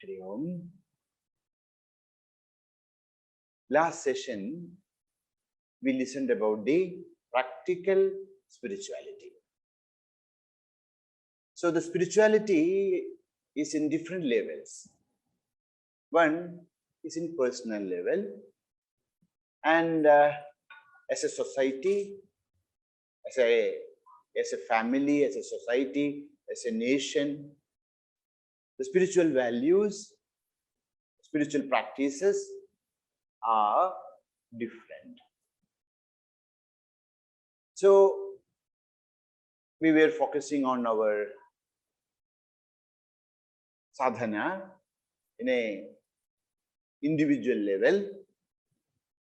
Hari Om. Last session, we listened about the practical spirituality. So the spirituality is in different levels. One is in personal level, and as a society, as a family, as a society, as a nation, the spiritual values, spiritual practices are different. So we were focusing on our sadhana in a individual level,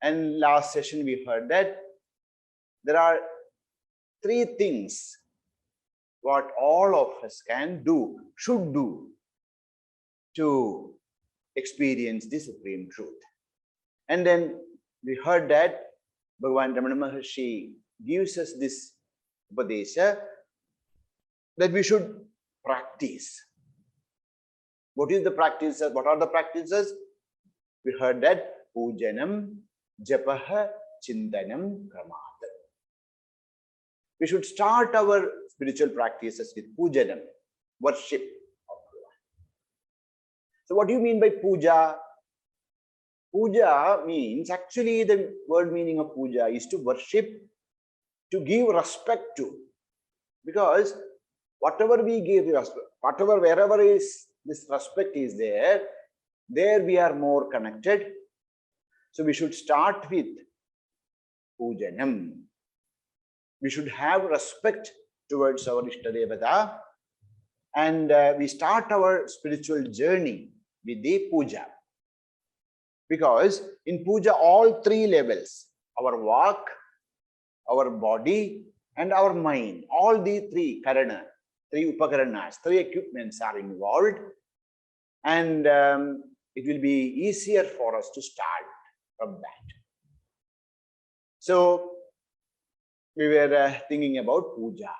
and last session we heard that there are three things what all of us can do, should do to experience the supreme truth. And then we heard that Bhagavan Ramana Maharshi gives us this upadesha that we should practice. What is the practice? What are the practices? We heard that Pujanam, Japaha, Chintanam, Kramat. We should start our spiritual practices with Pujanam, worship of God. So what do you mean by puja? Puja means, actually the word meaning of puja is to worship, to give respect to. Because whatever we give respect, wherever is this respect is there we are more connected. So we should start with pujanam. We should have respect towards our Ishtadevata, and we start our spiritual journey with the puja. Because in puja, all three levels, our walk, our body, and our mind, all the three karana, three upakaranas, three equipments are involved, and it will be easier for us to start from that. So we were thinking about puja.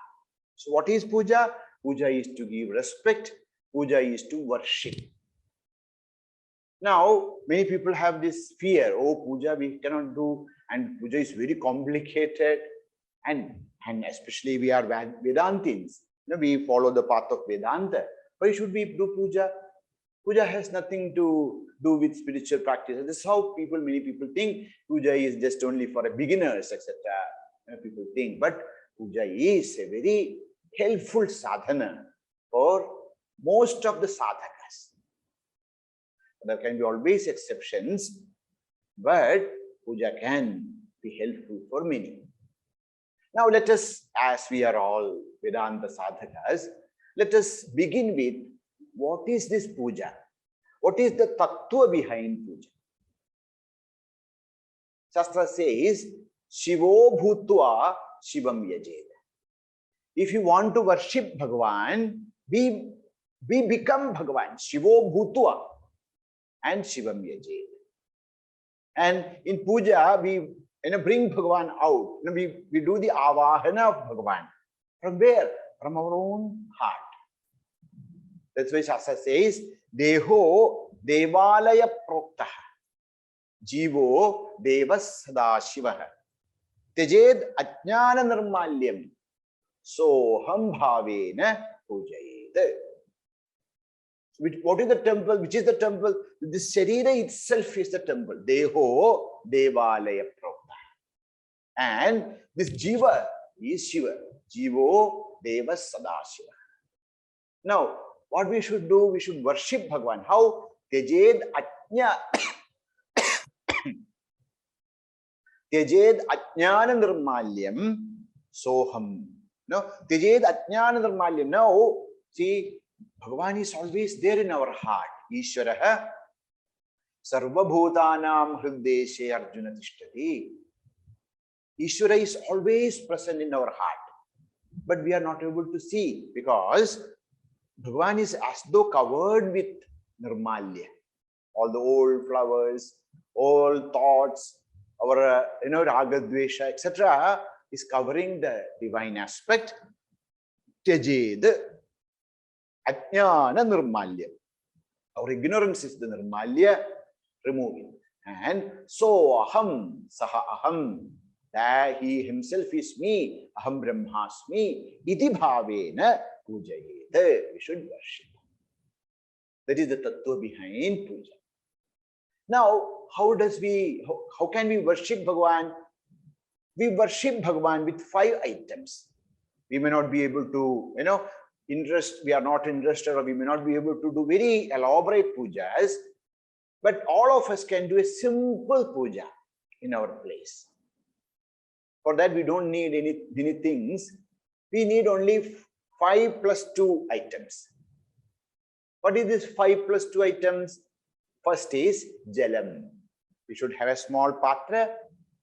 So what is puja? Puja is to give respect. Puja is to worship. Now, many people have this fear, oh, puja we cannot do, and puja is very complicated, and especially we are Vedantins. We follow the path of Vedanta. Why should we do puja? Puja has nothing to do with spiritual practice. This is how many people think puja is just only for beginners, etc. People think, but puja is a very helpful sadhana for most of the sadhakas. There can be always exceptions, but puja can be helpful for many. Now let us, as we are all Vedanta sadhakas, let us begin with what is this puja? What is the tattva behind puja? Shastra says, Shivo bhutva shivam yajed. If you want to worship Bhagavan, we become Bhagavan. Shivo bhutva and shivam yajed. And in puja, we bring Bhagavan out. We do the avahana of Bhagavan. From where? From our own heart. That's why Shastra says, Deho devalaya proktaha, Jivo devas sadashivaha, Tejed ajnana nirmalyam, soham bhavena pujayed. What is the temple? Which is the temple? This Sharira itself is the temple. Deho devalaya proktaha. And this Jiva is Shiva. Jivo devas sadashiva. Now, what we should do? We should worship Bhagavan. How? Tejed ajnana nirmalyam soham. No, Tejed ajnana nirmalyam. Now, see, Bhagavan is always there in our heart. Ishvaraha sarvabhutanam hrideshe arjuna tishtati. Ishvara is always present in our heart. But we are not able to see, because Bhagavan is as though covered with nirmalya. All the old flowers, old thoughts, our ragadvesha, etc. is covering the divine aspect. Tejed ajnana nirmalya. Our ignorance is the nirmalya, removing. And so aham, saha aham, that he himself is me, aham brahmasmi, iti bhavena pujayet. We should worship. That is the tattva behind puja. Now, how can we worship Bhagavan? We worship Bhagavan with 5 items. We may not be able to, we are not interested, or we may not be able to do very elaborate pujas, but all of us can do a simple puja in our place. For that, we don't need many things. We need only 5 plus 2 items. What is this 5 plus 2 items? First is jalam. We should have a small patra.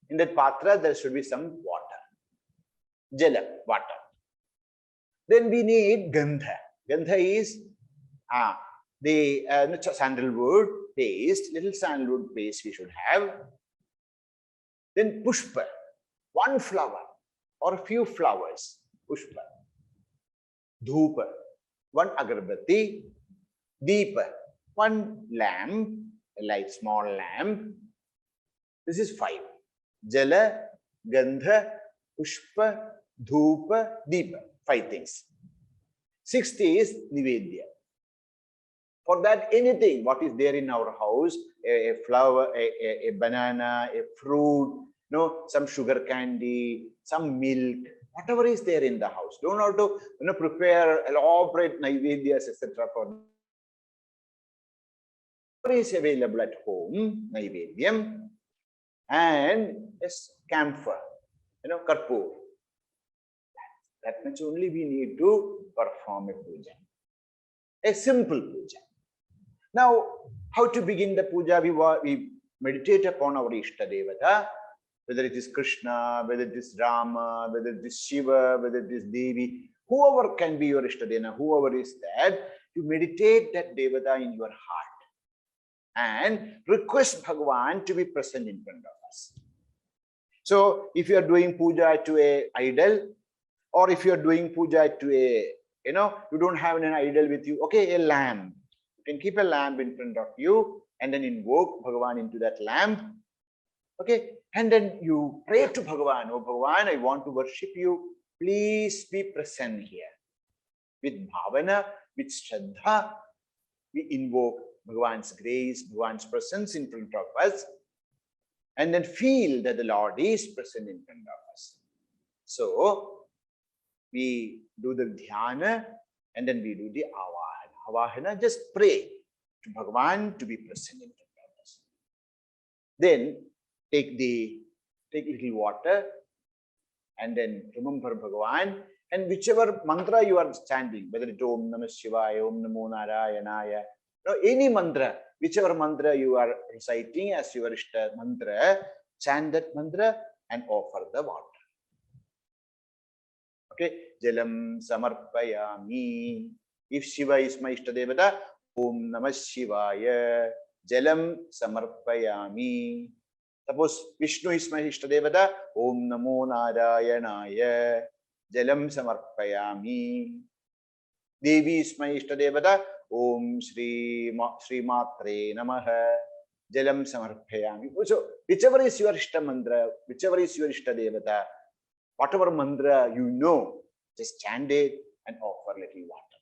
In that patra, there should be some water. Jalam, water. Then we need gandha. Gandha is the sandalwood paste, little sandalwood paste we should have. Then pushpa, 1 flower or a few flowers, pushpa. Dhupa, 1 agarbatti. Deepa, 1 lamp, a light small lamp. This is 5. Jala, gandha, pushpa, dhupa, deepa. 5 things. 6th is nivedya. For that, anything what is there in our house, a flower, a banana, a fruit, some sugar candy, some milk, whatever is there in the house. Don't have to prepare elaborate naivedyas, etc. for whatever is available at home, naivedyam, and a camphor, karpur. That much only we need to perform a puja. A simple puja. Now, how to begin the puja? We meditate upon our Ishta Devata, whether it is Krishna, whether it is Rama, whether it is Shiva, whether it is Devi, whoever can be your Ishta Devata, whoever is that, you meditate that Devata in your heart and request Bhagavan to be present in front of us. So, if you are doing puja to a idol, or if you are doing puja to a, you don't have an idol with you, okay, a lamp. You can keep a lamp in front of you and then invoke Bhagavan into that lamp. Okay, and then you pray to Bhagavan, oh Bhagavan, I want to worship you. Please be present here. With bhavana, with shraddha, we invoke Bhagavan's grace, Bhagavan's presence in front of us, and then feel that the Lord is present in front of us. So, we do the dhyana and then we do the avahana. Avahana, just pray to Bhagavan to be present in front of us. Then take little water and then remember Bhagavan, and whichever mantra you are chanting, whether it's Om Namah Shivaya, Om Namo Narayanaya, any mantra, whichever mantra you are reciting as your Ishta mantra, chant that mantra and offer the water. Okay, Jalam Samarpayami. If Shiva is my Ishtadevata, Om Namah Shivaya, Jalam Samarpayami. Suppose Vishnu is my Ishtadevata, Om Namo Narayanaya, Jalam Samarpayami. Devi is my Ishtadevata, Om Shri Matre Namaha, Jalam Samarpayami. So, whichever is your Ishta mantra, whichever is your Ishtadevata, whatever mantra you know, just chant it and offer little water.